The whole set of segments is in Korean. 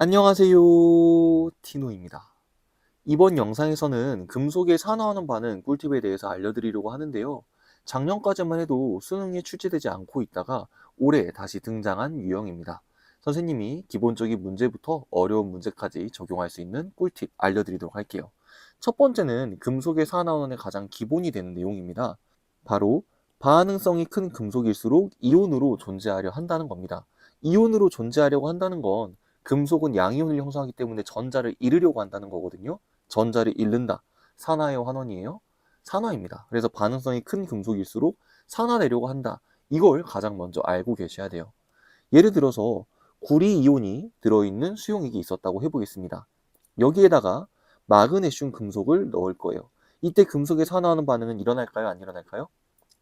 안녕하세요, 티노입니다. 이번 영상에서는 금속의 산화하는 반응 꿀팁에 대해서 알려드리려고 하는데요. 작년까지만 해도 수능에 출제되지 않고 있다가 올해 다시 등장한 유형입니다. 선생님이 기본적인 문제부터 어려운 문제까지 적용할 수 있는 꿀팁 알려드리도록 할게요. 첫 번째는 금속의 산화원의 가장 기본이 되는 내용입니다. 바로 반응성이 큰 금속일수록 이온으로 존재하려 한다는 겁니다. 이온으로 존재하려고 한다는 건 금속은 양이온을 형성하기 때문에 전자를 잃으려고 한다는 거거든요. 전자를 잃는다. 산화예요, 환원이에요? 산화입니다. 그래서 반응성이 큰 금속일수록 산화되려고 한다. 이걸 가장 먼저 알고 계셔야 돼요. 예를 들어서 구리 이온이 들어있는 수용액이 있었다고 해보겠습니다. 여기에다가 마그네슘 금속을 넣을 거예요. 이때 금속의 산화하는 반응은 일어날까요? 안 일어날까요?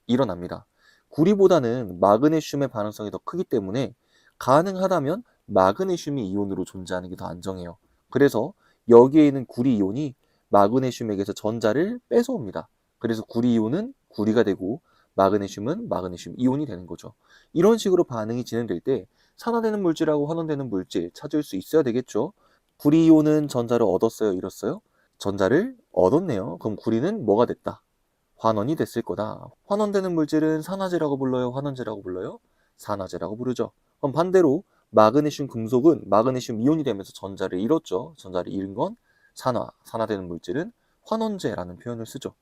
일어납니다. 구리보다는 마그네슘의 반응성이 더 크기 때문에 가능하다면 마그네슘이 이온으로 존재하는 게 더 안정해요. 그래서 여기에 있는 구리 이온이 마그네슘에게서 전자를 뺏어옵니다. 그래서 구리 이온은 구리가 되고 마그네슘은 마그네슘 이온이 되는 거죠. 이런 식으로 반응이 진행될 때 산화되는 물질하고 환원되는 물질 찾을 수 있어야 되겠죠. 구리 이온은 전자를 얻었어요, 잃었어요? 전자를 얻었네요. 그럼 구리는 뭐가 됐다? 환원이 됐을 거다. 환원되는 물질은 산화제라고 불러요? 환원제라고 불러요? 산화제라고 부르죠. 그럼 반대로 마그네슘 금속은 마그네슘 이온이 되면서 전자를 잃었죠. 전자를 잃은 건 산화되는 물질은 환원제라는 표현을 쓰죠.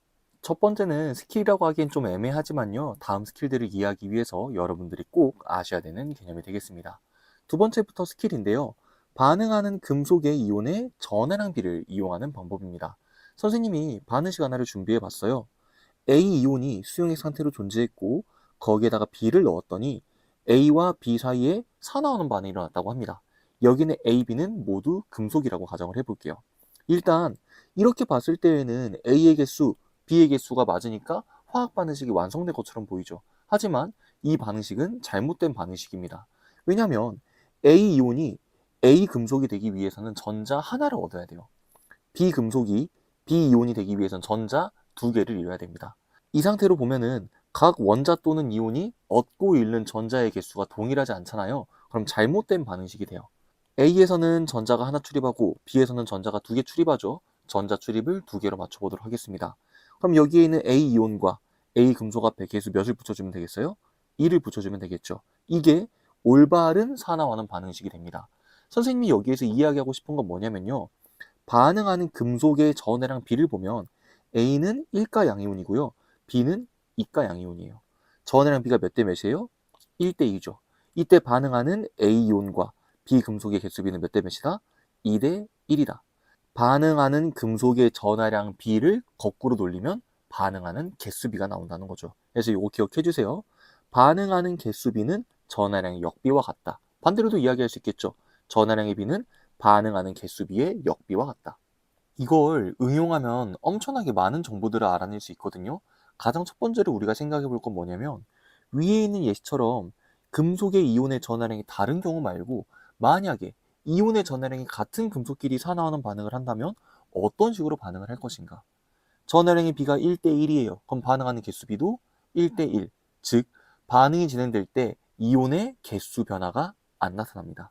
첫 번째는 스킬이라고 하기엔 좀 애매하지만요. 다음 스킬들을 이해하기 위해서 여러분들이 꼭 아셔야 되는 개념이 되겠습니다. 두 번째부터 스킬인데요. 반응하는 금속의 이온의 전해량비를 이용하는 방법입니다. 선생님이 반응식 하나를 준비해 봤어요. A 이온이 수용액 상태로 존재했고 거기에다가 B를 넣었더니 A와 B 사이에 산화하는 반응이 일어났다고 합니다. 여기는 A, B는 모두 금속이라고 가정을 해볼게요. 일단 이렇게 봤을 때에는 A의 개수, B의 개수가 맞으니까 화학 반응식이 완성된 것처럼 보이죠. 하지만 이 반응식은 잘못된 반응식입니다. 왜냐하면 A 이온이 A 금속이 되기 위해서는 전자 하나를 얻어야 돼요. B 금속이 B 이온이 되기 위해서는 전자 두 개를 잃어야 됩니다. 이 상태로 보면은 각 원자 또는 이온이 얻고 잃는 전자의 개수가 동일하지 않잖아요. 그럼 잘못된 반응식이 돼요. A에서는 전자가 하나 출입하고 B에서는 전자가 두 개 출입하죠. 전자 출입을 두 개로 맞춰보도록 하겠습니다. 그럼 여기에 있는 A 이온과 A 금속 앞에 개수 몇을 붙여주면 되겠어요? 2를 붙여주면 되겠죠. 이게 올바른 산화하는 반응식이 됩니다. 선생님이 여기에서 이야기하고 싶은 건 뭐냐면요. 반응하는 금속의 전해랑 B를 보면 A는 1가 양이온이고요. B는 2가 양이온이에요. 전해랑 B가 몇 대 몇이에요? 1대 2죠. 이때 반응하는 A이온과 B 금속의 개수비는 몇 대 몇이다? 2대 1이다. 반응하는 금속의 전하량 B를 거꾸로 돌리면 반응하는 개수비가 나온다는 거죠. 그래서 이거 기억해 주세요. 반응하는 개수비는 전하량의 역비와 같다. 반대로도 이야기할 수 있겠죠. 전하량의 B는 반응하는 개수비의 역비와 같다. 이걸 응용하면 엄청나게 많은 정보들을 알아낼 수 있거든요. 가장 첫 번째로 우리가 생각해 볼 건 뭐냐면 위에 있는 예시처럼 금속의 이온의 전하량이 다른 경우 말고 만약에 이온의 전하량이 같은 금속끼리 산화하는 반응을 한다면 어떤 식으로 반응을 할 것인가? 전하량의 비가 1대 1이에요. 그럼 반응하는 개수비도 1대 1. 즉 반응이 진행될 때 이온의 개수 변화가 안 나타납니다.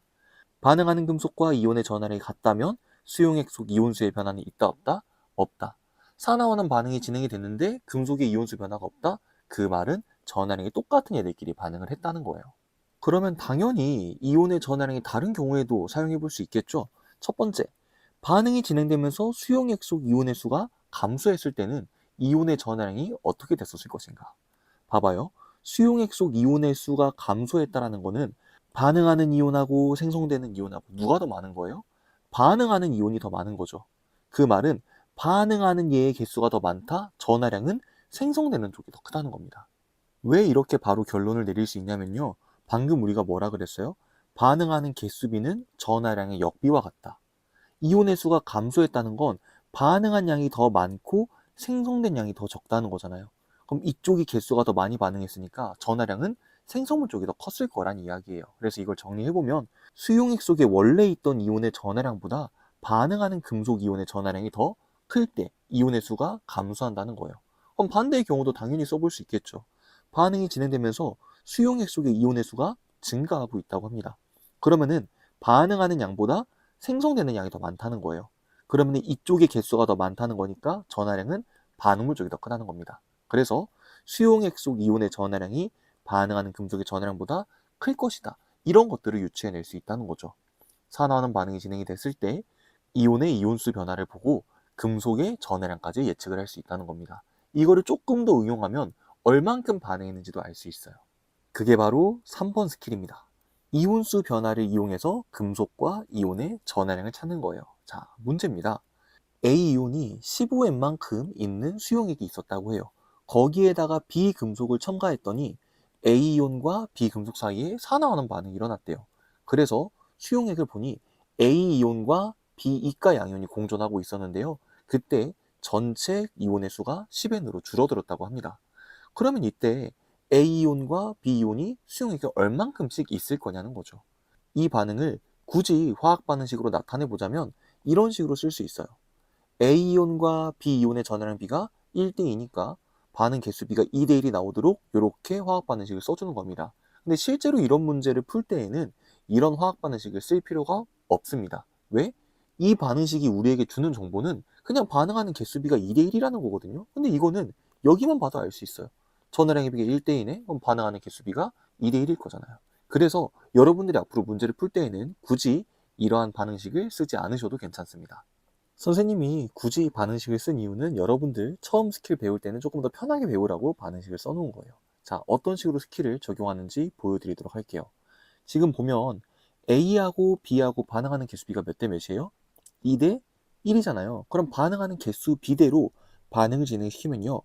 반응하는 금속과 이온의 전하량이 같다면 수용액 속 이온수의 변화는 있다 없다? 없다. 산화하는 반응이 진행이 됐는데 금속의 이온수 변화가 없다? 그 말은 전하량이 똑같은 얘들끼리 반응을 했다는 거예요. 그러면 당연히 이온의 전하량이 다른 경우에도 사용해 볼 수 있겠죠. 첫 번째, 반응이 진행되면서 수용액 속 이온의 수가 감소했을 때는 이온의 전하량이 어떻게 됐었을 것인가? 봐봐요. 수용액 속 이온의 수가 감소했다라는 거는 반응하는 이온하고 생성되는 이온하고 누가 더 많은 거예요? 반응하는 이온이 더 많은 거죠. 그 말은 반응하는 얘의 개수가 더 많다, 전하량은 생성되는 쪽이 더 크다는 겁니다. 왜 이렇게 바로 결론을 내릴 수 있냐면요. 방금 우리가 뭐라 그랬어요? 반응하는 개수비는 전하량의 역비와 같다. 이온의 수가 감소했다는 건 반응한 양이 더 많고 생성된 양이 더 적다는 거잖아요. 그럼 이쪽이 개수가 더 많이 반응했으니까 전하량은 생성물 쪽이 더 컸을 거란 이야기예요. 그래서 이걸 정리해보면 수용액 속에 원래 있던 이온의 전하량보다 반응하는 금속 이온의 전하량이 더 클 때 이온의 수가 감소한다는 거예요. 그럼 반대의 경우도 당연히 써볼 수 있겠죠. 반응이 진행되면서 수용액 속의 이온의 수가 증가하고 있다고 합니다. 그러면은 반응하는 양보다 생성되는 양이 더 많다는 거예요. 그러면 이쪽의 개수가 더 많다는 거니까 전하량은 반응물 쪽이 더 크다는 겁니다. 그래서 수용액 속 이온의 전하량이 반응하는 금속의 전하량보다 클 것이다. 이런 것들을 유추해낼 수 있다는 거죠. 산화하는 반응이 진행이 됐을 때 이온의 이온수 변화를 보고 금속의 전하량까지 예측을 할 수 있다는 겁니다. 이거를 조금 더 응용하면 얼만큼 반응했는지도 알 수 있어요. 그게 바로 3번 스킬입니다. 이온수 변화를 이용해서 금속과 이온의 전하량을 찾는 거예요. 자, 문제입니다. A이온이 15M만큼 있는 수용액이 있었다고 해요. 거기에다가 B금속을 첨가했더니 A이온과 B금속 사이에 산화하는 반응이 일어났대요. 그래서 수용액을 보니 A이온과 B이가 양이온이 공존하고 있었는데요. 그때 전체 이온의 수가 10N으로 줄어들었다고 합니다. 그러면 이때 A이온과 B이온이 수용액이 얼만큼씩 있을 거냐는 거죠. 이 반응을 굳이 화학 반응식으로 나타내 보자면 이런 식으로 쓸 수 있어요. A이온과 B이온의 전하량 비가 1대2니까 반응 개수 비가 2대1이 나오도록 이렇게 화학 반응식을 써주는 겁니다. 근데 실제로 이런 문제를 풀 때에는 이런 화학 반응식을 쓸 필요가 없습니다. 왜? 이 반응식이 우리에게 주는 정보는 그냥 반응하는 개수 비가 2대1이라는 거거든요. 근데 이거는 여기만 봐도 알 수 있어요. 전하량의 비가 1대2네? 그럼 반응하는 개수 비가 2대1일 거잖아요. 그래서 여러분들이 앞으로 문제를 풀 때에는 굳이 이러한 반응식을 쓰지 않으셔도 괜찮습니다. 선생님이 굳이 반응식을 쓴 이유는 여러분들 처음 스킬 배울 때는 조금 더 편하게 배우라고 반응식을 써놓은 거예요. 자, 어떤 식으로 스킬을 적용하는지 보여드리도록 할게요. 지금 보면 A하고 B하고 반응하는 개수 B가 몇 대 몇이에요? 2대 1이잖아요. 그럼 반응하는 개수 B대로 반응을 진행시키면요.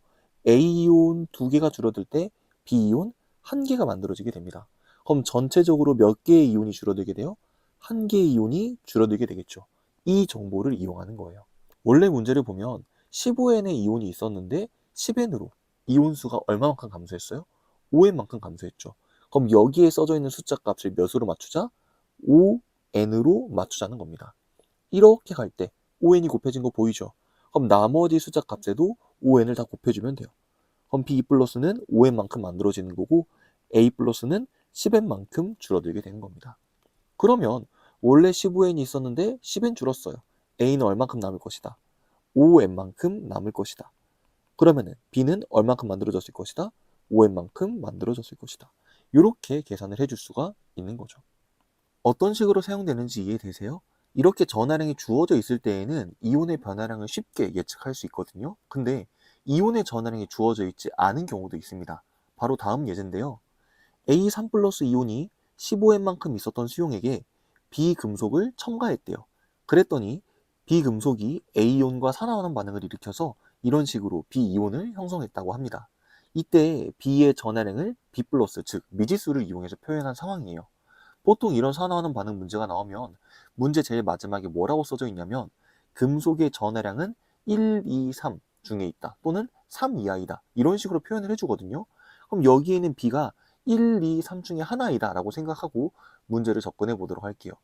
A이온 2개가 줄어들 때 B이온 1개가 만들어지게 됩니다. 그럼 전체적으로 몇 개의 이온이 줄어들게 돼요? 1개의 이온이 줄어들게 되겠죠. 이 정보를 이용하는 거예요. 원래 문제를 보면 15N의 이온이 있었는데 10N으로 이온 수가 얼마만큼 감소했어요? 5N만큼 감소했죠. 그럼 여기에 써져 있는 숫자 값을 몇으로 맞추자? 5N으로 맞추자는 겁니다. 이렇게 갈 때 5N이 곱해진 거 보이죠? 그럼 나머지 숫자 값에도 5N을 다 곱해주면 돼요. 그럼 B 플러스는 5N만큼 만들어지는 거고 A 플러스는 10N만큼 줄어들게 되는 겁니다. 그러면 원래 15N이 있었는데 10N 줄었어요. A는 얼만큼 남을 것이다? 5N만큼 남을 것이다. 그러면은 B는 얼만큼 만들어졌을 것이다? 5N만큼 만들어졌을 것이다. 이렇게 계산을 해줄 수가 있는 거죠. 어떤 식으로 사용되는지 이해되세요? 이렇게 전하량이 주어져 있을 때에는 이온의 변화량을 쉽게 예측할 수 있거든요. 근데 이온의 전하량이 주어져 있지 않은 경우도 있습니다. 바로 다음 예제인데요. A3 플러스 이온이 15N만큼 있었던 수용액에 B금속을 첨가했대요. 그랬더니 B금속이 A이온과 산화하는 반응을 일으켜서 이런 식으로 B이온을 형성했다고 합니다. 이때 B의 전하량을 B 플러스, 즉 미지수를 이용해서 표현한 상황이에요. 보통 이런 산화하는 반응 문제가 나오면 문제 제일 마지막에 뭐라고 써져 있냐면 금속의 전하량은 1, 2, 3 중에 있다 또는 3 이하이다 이런 식으로 표현을 해주거든요. 그럼 여기에는 B가 1, 2, 3 중에 하나이다 라고 생각하고 문제를 접근해 보도록 할게요.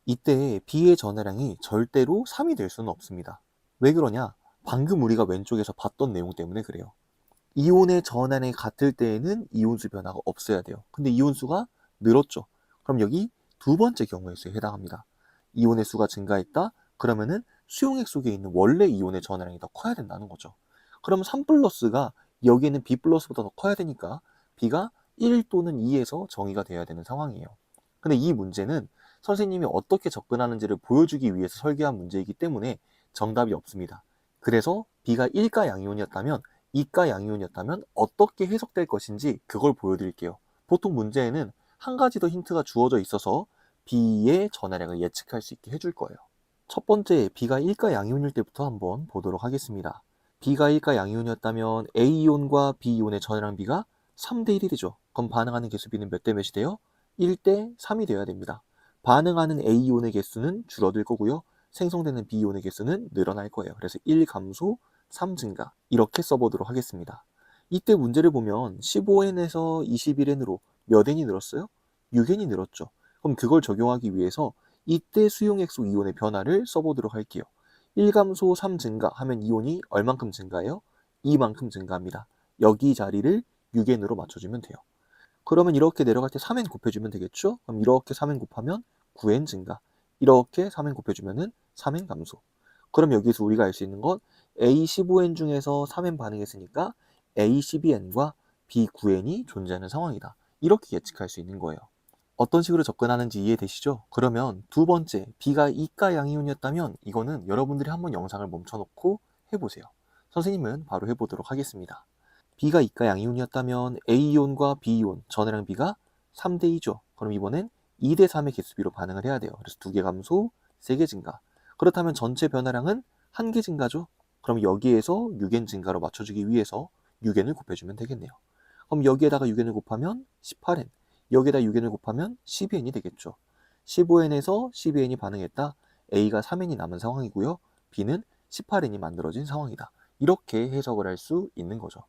이때 B의 전하량이 절대로 3이 될 수는 없습니다. 왜 그러냐? 방금 우리가 왼쪽에서 봤던 내용 때문에 그래요. 이온의 전하량이 같을 때에는 이온수 변화가 없어야 돼요. 근데 이온수가 늘었죠. 그럼 여기 두 번째 경우의 수에 해당합니다. 이온의 수가 증가했다? 그러면은 수용액 속에 있는 원래 이온의 전하량이 더 커야 된다는 거죠. 그럼 3 플러스가 여기에는 B 플러스보다 더 커야 되니까 B가 1 또는 2에서 정의가 되어야 되는 상황이에요. 근데 이 문제는 선생님이 어떻게 접근하는지를 보여주기 위해서 설계한 문제이기 때문에 정답이 없습니다. 그래서 B가 1가 양이온이었다면 2가 양이온이었다면 어떻게 해석될 것인지 그걸 보여드릴게요. 보통 문제에는 한 가지 더 힌트가 주어져 있어서 B의 전하량을 예측할 수 있게 해줄 거예요. 첫 번째, B가 1가 양이온일 때부터 한번 보도록 하겠습니다. B가 1가 양이온이었다면 A이온과 B이온의 전하량 비가 3대 1이 되죠. 그럼 반응하는 개수 B는 몇 대 몇이 돼요? 1대 3이 되어야 됩니다. 반응하는 A이온의 개수는 줄어들 거고요. 생성되는 B이온의 개수는 늘어날 거예요. 그래서 1 감소, 3 증가 이렇게 써보도록 하겠습니다. 이때 문제를 보면 15N에서 21N으로 몇 N이 늘었어요? 6N이 늘었죠. 그럼 그걸 적용하기 위해서 이때 수용액 속 이온의 변화를 써보도록 할게요. 1 감소 3 증가 하면 이온이 얼만큼 증가해요? 2만큼 증가합니다. 여기 자리를 6N으로 맞춰주면 돼요. 그러면 이렇게 내려갈 때 3N 곱해주면 되겠죠? 그럼 이렇게 3N 곱하면 9N 증가. 이렇게 3N 곱해주면은 3N 감소. 그럼 여기서 우리가 알 수 있는 건 A15N 중에서 3N 반응했으니까 A12N과 B9N이 존재하는 상황이다. 이렇게 예측할 수 있는 거예요. 어떤 식으로 접근하는지 이해되시죠? 그러면 두 번째, B가 이가 양이온이었다면 이거는 여러분들이 한번 영상을 멈춰놓고 해보세요. 선생님은 바로 해보도록 하겠습니다. B가 이가 양이온이었다면 A이온과 B이온, 전해량 B가 3대2죠. 그럼 이번엔 2대3의 개수비로 반응을 해야 돼요. 그래서 2개 감소, 3개 증가. 그렇다면 전체 변화량은 1개 증가죠. 그럼 여기에서 6n 증가로 맞춰주기 위해서 6n을 곱해주면 되겠네요. 그럼 여기에다가 6n을 곱하면 18n, 여기에다 6n을 곱하면 12n이 되겠죠. 15n에서 12n이 반응했다. A가 3n이 남은 상황이고요. B는 18n이 만들어진 상황이다. 이렇게 해석을 할 수 있는 거죠.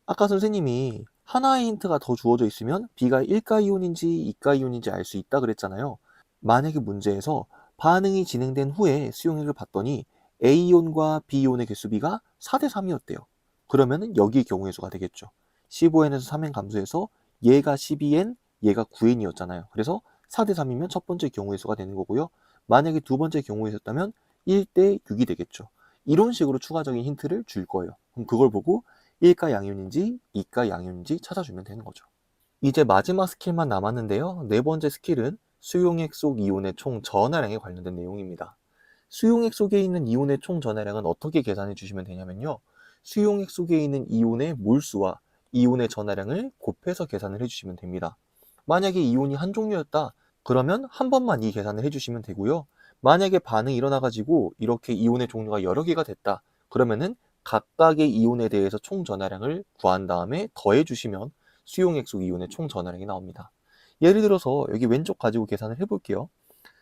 아까 선생님이 하나의 힌트가 더 주어져 있으면 B가 1가 이온인지 2가 이온인지 알 수 있다 그랬잖아요. 만약에 문제에서 반응이 진행된 후에 수용액을 봤더니 A이온과 B이온의 개수비가 4대3이었대요. 그러면은 여기 경우의 수가 되겠죠. 15N에서 3N 감소해서 얘가 12N, 얘가 9N이었잖아요. 그래서 4대3이면 첫 번째 경우의 수가 되는 거고요. 만약에 두 번째 경우였다면 1대6이 되겠죠. 이런 식으로 추가적인 힌트를 줄 거예요. 그럼 그걸 보고 1가 양이온인지 2가 양이온인지 찾아주면 되는 거죠. 이제 마지막 스킬만 남았는데요. 네 번째 스킬은 수용액 속 이온의 총 전하량에 관련된 내용입니다. 수용액 속에 있는 이온의 총 전하량은 어떻게 계산해 주시면 되냐면요. 수용액 속에 있는 이온의 몰수와 이온의 전하량을 곱해서 계산을 해주시면 됩니다. 만약에 이온이 한 종류였다. 그러면 한 번만 이 계산을 해주시면 되고요. 만약에 반응이 일어나가지고 이렇게 이온의 종류가 여러 개가 됐다. 그러면은 각각의 이온에 대해서 총 전하량을 구한 다음에 더해주시면 수용액 속 이온의 총 전하량이 나옵니다. 예를 들어서 여기 왼쪽 가지고 계산을 해볼게요.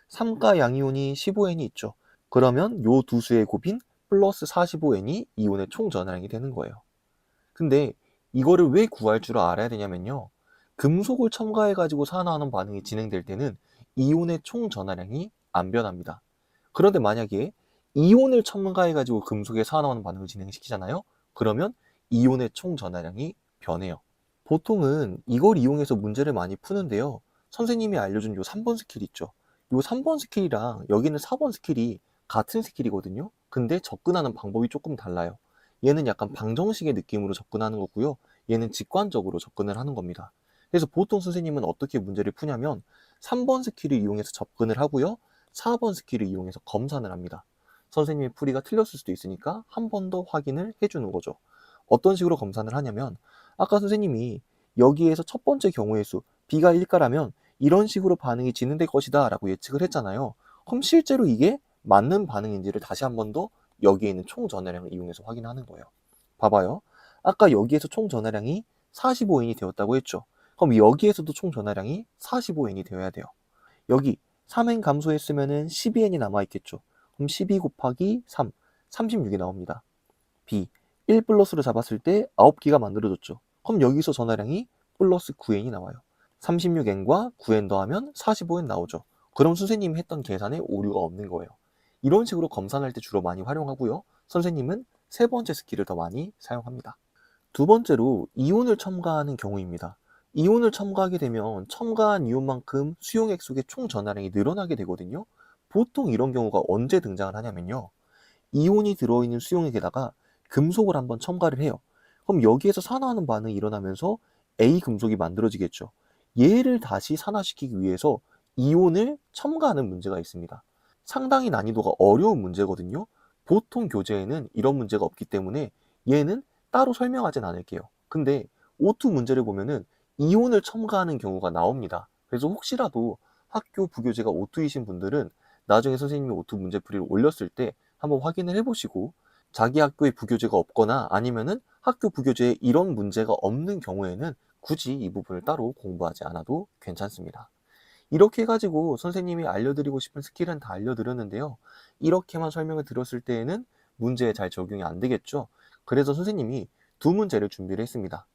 3가 양이온이 15N이 있죠. 그러면 요 두 수의 곱인 플러스 45N이 이온의 총 전하량이 되는 거예요. 근데 이거를 왜 구할 줄 알아야 되냐면요. 금속을 첨가해가지고 산화하는 반응이 진행될 때는 이온의 총 전하량이 안 변합니다. 그런데 만약에 이온을 첨가해가지고 금속에 산화하는 반응을 진행시키잖아요. 그러면 이온의 총 전하량이 변해요. 보통은 이걸 이용해서 문제를 많이 푸는데요. 선생님이 알려준 요 3번 스킬 있죠. 요 3번 스킬이랑 여기는 4번 스킬이 같은 스킬이거든요. 근데 접근하는 방법이 조금 달라요. 얘는 약간 방정식의 느낌으로 접근하는 거고요. 얘는 직관적으로 접근을 하는 겁니다. 그래서 보통 선생님은 어떻게 문제를 푸냐면 3번 스킬을 이용해서 접근을 하고요. 4번 스킬을 이용해서 검산을 합니다. 선생님의 풀이가 틀렸을 수도 있으니까 한 번 더 확인을 해주는 거죠. 어떤 식으로 검산을 하냐면 아까 선생님이 여기에서 첫 번째 경우의 수 B가 1가라면 이런 식으로 반응이 진행될 것이다 라고 예측을 했잖아요. 그럼 실제로 이게 맞는 반응인지를 다시 한 번 더 여기에 있는 총 전하량을 이용해서 확인하는 거예요. 봐봐요. 아까 여기에서 총 전하량이 45N이 되었다고 했죠. 그럼 여기에서도 총 전하량이 45N이 되어야 돼요. 여기 3N 감소했으면은 12N이 남아있겠죠. 그럼 12 곱하기 3, 36이 나옵니다. B, 1 플러스로 잡았을 때 9개가 만들어졌죠. 그럼 여기서 전하량이 플러스 9N이 나와요. 36N과 9N 더하면 45N 나오죠. 그럼 선생님이 했던 계산에 오류가 없는 거예요. 이런 식으로 검산할 때 주로 많이 활용하고요. 선생님은 세 번째 스킬을 더 많이 사용합니다. 두 번째로 이온을 첨가하는 경우입니다. 이온을 첨가하게 되면 첨가한 이온만큼 수용액 속의 총 전하량이 늘어나게 되거든요. 보통 이런 경우가 언제 등장을 하냐면요. 이온이 들어있는 수용액에다가 금속을 한번 첨가를 해요. 그럼 여기에서 산화하는 반응이 일어나면서 A 금속이 만들어지겠죠. 얘를 다시 산화시키기 위해서 이온을 첨가하는 문제가 있습니다. 상당히 난이도가 어려운 문제거든요. 보통 교재에는 이런 문제가 없기 때문에 얘는 따로 설명하진 않을게요. 근데 O2 문제를 보면은 이온을 첨가하는 경우가 나옵니다. 그래서 혹시라도 학교 부교재가 O2이신 분들은 나중에 선생님이 O2 문제풀이를 올렸을 때 한번 확인을 해보시고 자기 학교에 부교재가 없거나 아니면은 학교 부교재에 이런 문제가 없는 경우에는 굳이 이 부분을 따로 공부하지 않아도 괜찮습니다. 이렇게 해가지고 선생님이 알려드리고 싶은 스킬은 다 알려드렸는데요. 이렇게만 설명을 들었을 때에는 문제에 잘 적용이 안 되겠죠. 그래서 선생님이 두 문제를 준비를 했습니다.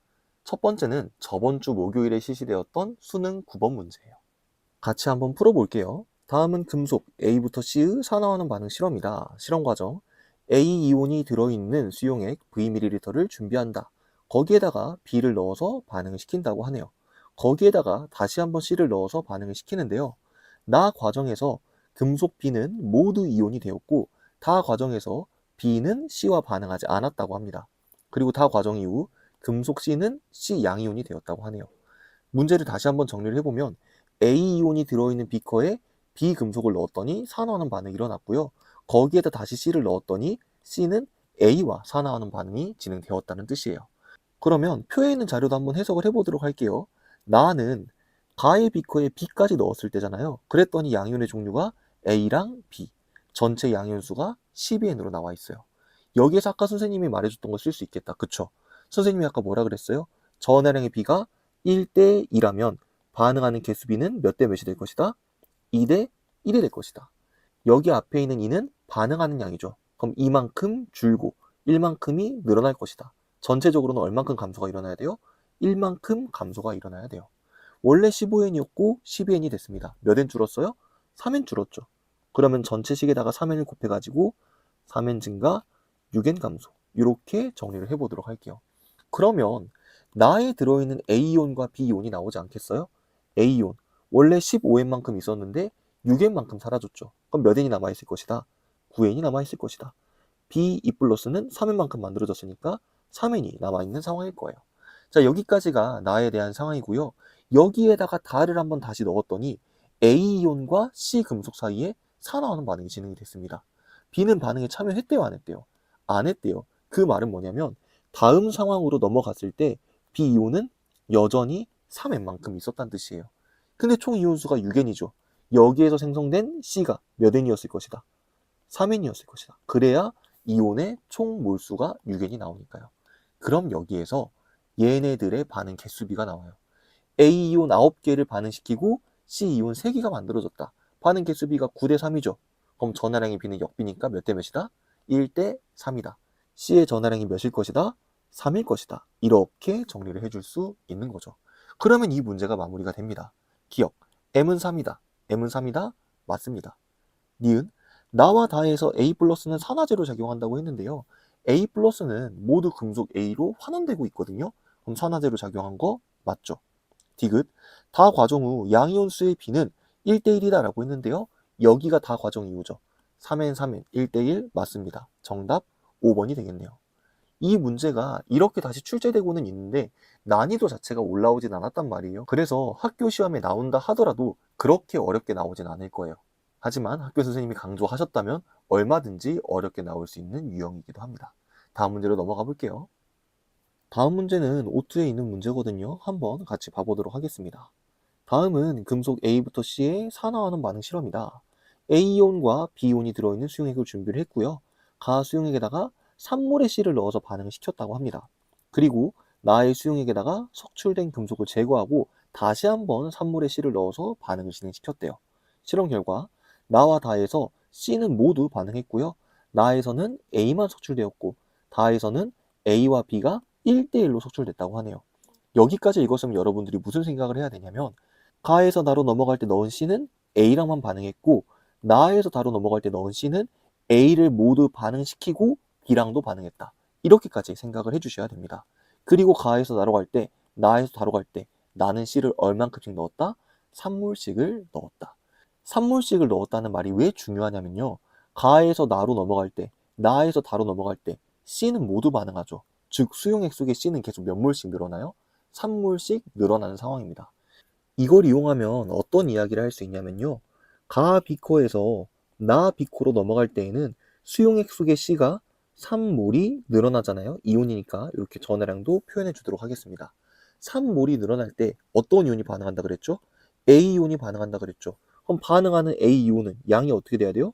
첫 번째는 저번 주 목요일에 실시되었던 수능 9번 문제예요. 같이 한번 풀어볼게요. 다음은 금속 A부터 C의 산화하는 반응 실험이다. 실험 과정. A 이온이 들어있는 수용액 Vml를 준비한다. 거기에다가 B를 넣어서 반응을 시킨다고 하네요. 거기에다가 다시 한번 C를 넣어서 반응을 시키는데요. 나 과정에서 금속 B는 모두 이온이 되었고 다 과정에서 B는 C와 반응하지 않았다고 합니다. 그리고 다 과정 이후 금속 C는 C 양이온이 되었다고 하네요. 문제를 다시 한번 정리를 해보면 A이온이 들어있는 비커에 B금속을 넣었더니 산화하는 반응이 일어났고요. 거기에다 다시 C를 넣었더니 C는 A와 산화하는 반응이 진행되었다는 뜻이에요. 그러면 표에 있는 자료도 한번 해석을 해보도록 할게요. 나는 가의 비커에 B까지 넣었을 때잖아요. 그랬더니 양이온의 종류가 A랑 B, 전체 양이온 수가 12N으로 나와 있어요. 여기에서 아까 선생님이 말해줬던 걸 쓸 수 있겠다. 그쵸? 선생님이 아까 뭐라 그랬어요? 전하량의 B가 1대 2라면 반응하는 개수 B는 몇 대 몇이 될 것이다? 2대 1이 될 것이다. 여기 앞에 있는 2는 반응하는 양이죠. 그럼 이만큼 줄고 1만큼이 늘어날 것이다. 전체적으로는 얼만큼 감소가 일어나야 돼요? 1만큼 감소가 일어나야 돼요. 원래 15N이었고 12N이 됐습니다. 몇 N 줄었어요? 3N 줄었죠. 그러면 전체식에다가 3N을 곱해가지고 3N 증가, 6N 감소. 이렇게 정리를 해보도록 할게요. 그러면 나에 들어있는 A이온과 B이온이 나오지 않겠어요? A이온 원래 15N만큼 있었는데 6N만큼 사라졌죠. 그럼 몇 N이 남아있을 것이다? 9N이 남아있을 것이다. B2 플러스는 3N만큼 만들어졌으니까 3N이 남아있는 상황일 거예요. 자, 여기까지가 나에 대한 상황이고요. 여기에다가 달을 한번 다시 넣었더니 A이온과 C 금속 사이에 산화하는 반응이 진행이 됐습니다. B는 반응에 참여했대요, 안 했대요? 안 했대요. 그 말은 뭐냐면 다음 상황으로 넘어갔을 때 B이온은 여전히 3N만큼 있었다는 뜻이에요. 근데 총 이온수가 6N이죠. 여기에서 생성된 C가 몇 N이었을 것이다? 3N이었을 것이다. 그래야 이온의 총 몰수가 6N이 나오니까요. 그럼 여기에서 얘네들의 반응 개수비가 나와요. A이온 9개를 반응시키고 C이온 3개가 만들어졌다. 반응 개수비가 9대 3이죠. 그럼 전하량의 B는 역비니까 몇 대 몇이다? 1대 3이다. C의 전하량이 몇일 것이다? 3일 것이다. 이렇게 정리를 해줄 수 있는 거죠. 그러면 이 문제가 마무리가 됩니다. 기억, M은 3이다. M은 3이다. 맞습니다. 니은, 나와 다에서 A 플러스는 산화제로 작용한다고 했는데요. A 플러스는 모두 금속 A로 환원되고 있거든요. 그럼 산화제로 작용한 거 맞죠? 디귿, 다 과정 후 양이온수의 B는 1대1이다 라고 했는데요. 여기가 다 과정 이후죠. 3N, 3N, 1대1 맞습니다. 정답 5번이 되겠네요. 이 문제가 이렇게 다시 출제되고는 있는데 난이도 자체가 올라오진 않았단 말이에요. 그래서 학교 시험에 나온다 하더라도 그렇게 어렵게 나오진 않을 거예요. 하지만 학교 선생님이 강조하셨다면 얼마든지 어렵게 나올 수 있는 유형이기도 합니다. 다음 문제로 넘어가 볼게요. 다음 문제는 O2에 있는 문제거든요. 한번 같이 봐보도록 하겠습니다. 다음은 금속 A부터 C에 산화하는 반응 실험이다. A이온과 B이온이 들어있는 수용액을 준비를 했고요. 가 수용액에다가 산물의 C를 넣어서 반응을 시켰다고 합니다. 그리고 나의 수용액에다가 석출된 금속을 제거하고 다시 한번 산물의 C를 넣어서 반응을 진행시켰대요. 실험 결과 나와 다에서 C는 모두 반응했고요. 나에서는 A만 석출되었고 다에서는 A와 B가 1대1로 석출됐다고 하네요. 여기까지 읽었으면 여러분들이 무슨 생각을 해야 되냐면 가에서 나로 넘어갈 때 넣은 C는 A랑만 반응했고 나에서 다로 넘어갈 때 넣은 C는 A를 모두 반응시키고 B랑도 반응했다. 이렇게까지 생각을 해주셔야 됩니다. 그리고 가에서 나로 갈 때, 나에서 다로 갈 때 나는 C를 얼만큼씩 넣었다? 3몰씩을 넣었다. 3몰씩을 넣었다는 말이 왜 중요하냐면요. 가에서 나로 넘어갈 때, 나에서 다로 넘어갈 때 C는 모두 반응하죠. 즉 수용액 속에 C는 계속 몇 몰씩 늘어나요? 3몰씩 늘어나는 상황입니다. 이걸 이용하면 어떤 이야기를 할 수 있냐면요. 가 비코에서 나 비코로 넘어갈 때에는 수용액 속의 C가 3몰이 늘어나잖아요. 이온이니까 이렇게 전하량도 표현해 주도록 하겠습니다. 3몰이 늘어날 때 어떤 이온이 반응한다 그랬죠? A이온이 반응한다 그랬죠. 그럼 반응하는 A이온은 양이 어떻게 돼야 돼요?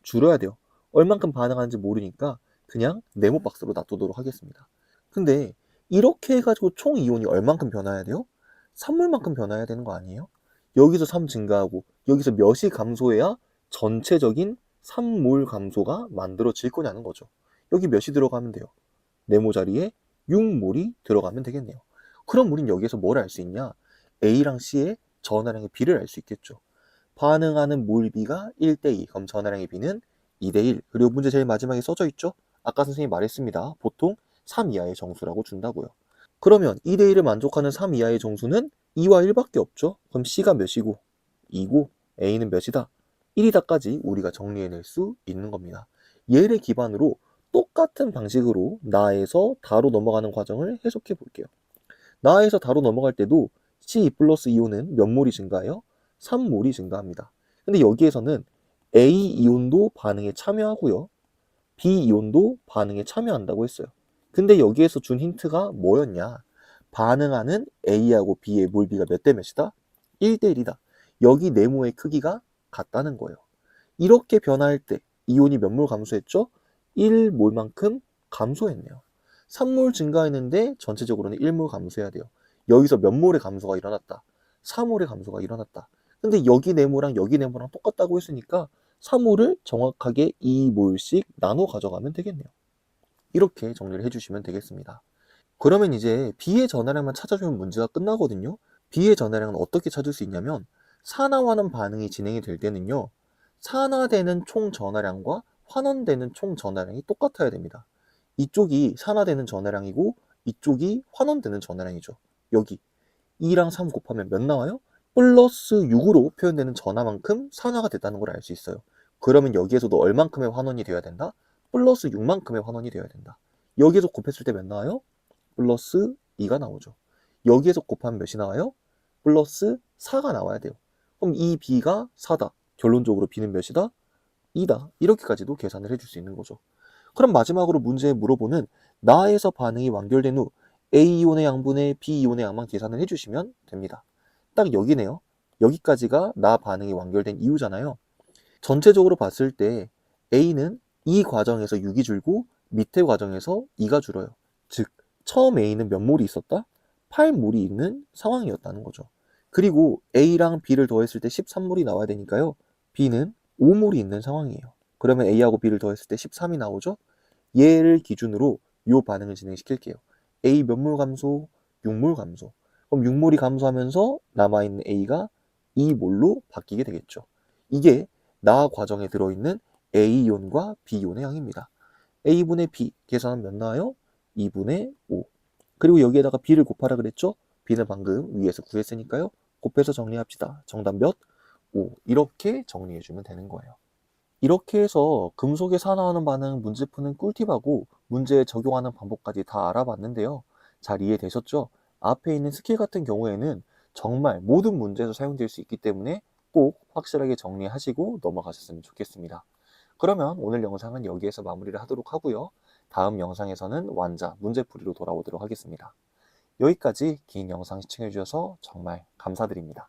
줄어야 돼요. 얼만큼 반응하는지 모르니까 그냥 네모 박스로 놔두도록 하겠습니다. 근데 이렇게 해가지고 총 이온이 얼만큼 변화해야 돼요? 3몰만큼 변화해야 되는 거 아니에요? 여기서 3 증가하고 여기서 몇이 감소해야 전체적인 3몰 감소가 만들어질 거냐는 거죠. 여기 몇이 들어가면 돼요? 네모 자리에 6몰이 들어가면 되겠네요. 그럼 우린 여기에서 뭘 알 수 있냐? A랑 C의 전하량의 B를 알 수 있겠죠. 반응하는 몰비가 1대2, 그럼 전하량의 B는 2대1. 그리고 문제 제일 마지막에 써져 있죠? 아까 선생님이 말했습니다. 보통 3 이하의 정수라고 준다고요. 그러면 2대1을 만족하는 3 이하의 정수는 2와 1밖에 없죠. 그럼 C가 몇이고 2고 A는 몇이다? 1이다까지 우리가 정리해낼 수 있는 겁니다. 얘를 기반으로 똑같은 방식으로 나에서 다로 넘어가는 과정을 해석해 볼게요. 나에서 다로 넘어갈 때도 C2 플러스 이온은 몇 몰이 증가해요? 3몰이 증가합니다. 근데 여기에서는 A 이온도 반응에 참여하고요. B 이온도 반응에 참여한다고 했어요. 근데 여기에서 준 힌트가 뭐였냐? 반응하는 A하고 B의 몰비가 몇 대 몇이다? 1대 1이다. 여기 네모의 크기가 같다는 거예요. 이렇게 변화할 때 이온이 몇 몰 감소했죠? 1몰만큼 감소했네요. 3몰 증가했는데 전체적으로는 1몰 감소해야 돼요. 여기서 몇 몰의 감소가 일어났다? 4몰의 감소가 일어났다. 근데 여기 네모랑 여기 네모랑 똑같다고 했으니까 3몰을 정확하게 2몰씩 나눠 가져가면 되겠네요. 이렇게 정리를 해주시면 되겠습니다. 그러면 이제 B의 전하량만 찾아주면 문제가 끝나거든요. B의 전하량은 어떻게 찾을 수 있냐면 산화하는 반응이 진행이 될 때는요. 산화되는 총 전하량과 환원되는 총 전하량이 똑같아야 됩니다. 이쪽이 산화되는 전하량이고 이쪽이 환원되는 전하량이죠. 여기 2랑 3 곱하면 몇 나와요? 플러스 6으로 표현되는 전하만큼 산화가 됐다는 걸 알 수 있어요. 그러면 여기에서도 얼만큼의 환원이 되어야 된다? 플러스 6만큼의 환원이 되어야 된다. 여기에서 곱했을 때 몇 나와요? 플러스 2가 나오죠. 여기에서 곱하면 몇이 나와요? 플러스 4가 나와야 돼요. 그럼 이 B가 4다. 결론적으로 B는 몇이다? 2다. 이렇게까지도 계산을 해줄 수 있는 거죠. 그럼 마지막으로 문제에 물어보는 나에서 반응이 완결된 후 A이온의 양분의 B이온의 양만 계산을 해주시면 됩니다. 딱 여기네요. 여기까지가 나 반응이 완결된 이유잖아요. 전체적으로 봤을 때 A는 이 과정에서 6이 줄고 밑에 과정에서 2가 줄어요. 즉 처음 A는 몇 몰이 있었다? 8몰이 있는 상황이었다는 거죠. 그리고 A랑 B를 더했을 때 13몰이 나와야 되니까요. B는 5몰이 있는 상황이에요. 그러면 A하고 B를 더했을 때 13이 나오죠. 얘를 기준으로 이 반응을 진행시킬게요. A 몇 몰 감소? 6몰 감소. 그럼 6몰이 감소하면서 남아있는 A가 2몰로 바뀌게 되겠죠. 이게 나 과정에 들어있는 A이온과 B이온의 양입니다. A분의 B 계산하면 몇 나와요? 2분의 5. 그리고 여기에다가 B를 곱하라 그랬죠? B는 방금 위에서 구했으니까요. 곱해서 정리합시다. 정답 몇? 5. 이렇게 정리해주면 되는 거예요. 이렇게 해서 금속에 산화하는 반응 문제 푸는 꿀팁하고 문제에 적용하는 방법까지 다 알아봤는데요. 잘 이해되셨죠? 앞에 있는 스킬 같은 경우에는 정말 모든 문제에서 사용될 수 있기 때문에 꼭 확실하게 정리하시고 넘어가셨으면 좋겠습니다. 그러면 오늘 영상은 여기에서 마무리를 하도록 하고요. 다음 영상에서는 완자 문제풀이로 돌아오도록 하겠습니다. 여기까지 긴 영상 시청해주셔서 정말 감사드립니다.